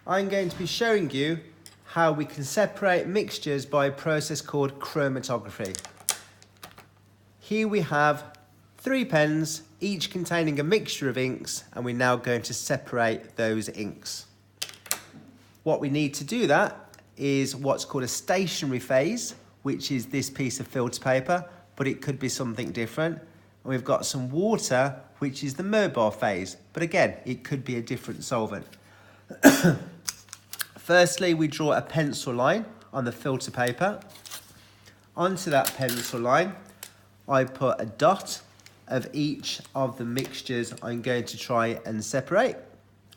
I'm going to be showing you how we can separate mixtures by a process called chromatography. Here we have 3 pens, each containing a mixture of inks, and we're now going to separate those inks. What we need to do that is what's called a stationary phase, which is this piece of filter paper, but it could be something different. And we've got some water, which is the mobile phase, but again, it could be a different solvent. Firstly, we draw a pencil line on the filter paper. Onto that pencil line, I put a dot of each of the mixtures I'm going to try and separate,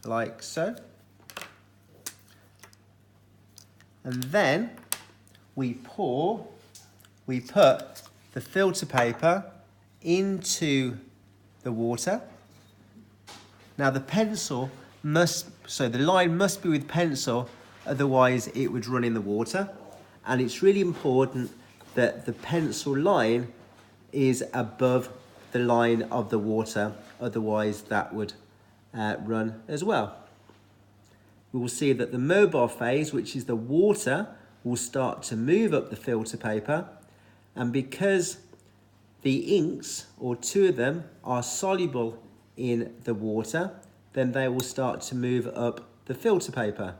like so. And then we put the filter paper into the water. Now the line must be with pencil, otherwise it would run in the water. And it's really important that the pencil line is above the line of the water, otherwise that would run as well. We will see that the mobile phase, which is the water, will start to move up the filter paper, and because the inks, or 2 of them, are soluble in the water, then they will start to move up the filter paper.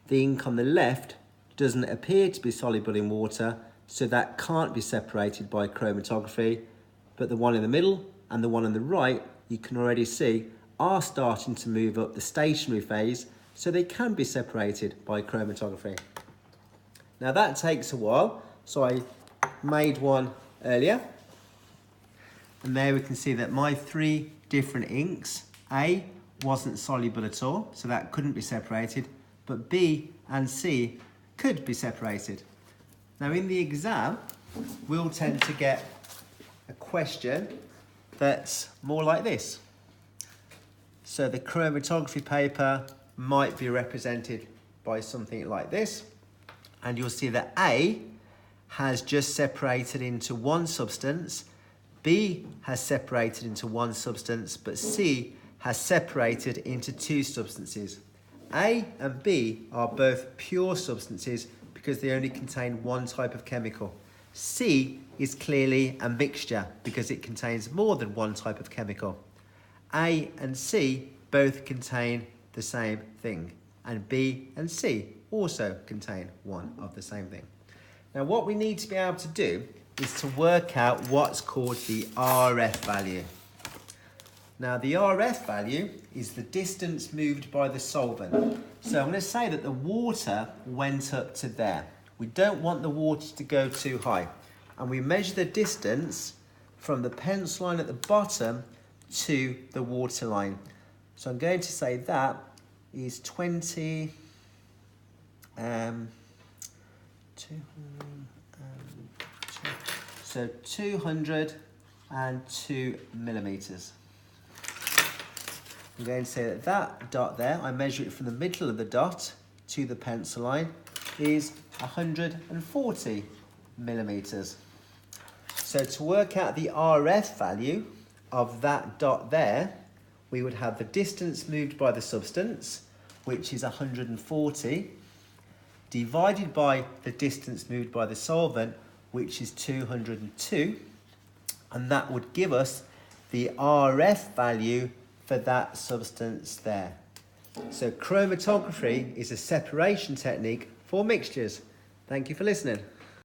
The ink on the left doesn't appear to be soluble in water, so that can't be separated by chromatography, but the one in the middle and the one on the right, you can already see, are starting to move up the stationary phase, so they can be separated by chromatography. Now that takes a while, so I made one earlier, and there we can see that my 3 different inks, A wasn't soluble at all, so that couldn't be separated, but B and C could be separated. Now in the exam, we'll tend to get a question that's more like this. So the chromatography paper might be represented by something like this, and you'll see that A has just separated into one substance, B has separated into one substance, but C has separated into 2 substances. A and B are both pure substances because they only contain one type of chemical. C is clearly a mixture because it contains more than one type of chemical. A and C both contain the same thing, and B and C also contain one of the same thing. Now what we need to be able to do is to work out what's called the RF value. Now the RF value is the distance moved by the solvent. So I'm going to say that the water went up to there. We don't want the water to go too high. And we measure the distance from the pencil line at the bottom to the water line. So I'm going to say that is 202 millimeters. I'm going to say that that dot there, I measure it from the middle of the dot to the pencil line, is 140 millimeters. So to work out the RF value of that dot there, we would have the distance moved by the substance, which is 140, divided by the distance moved by the solvent, which is 202, and that would give us the RF value for that substance there. So chromatography is a separation technique for mixtures. Thank you for listening.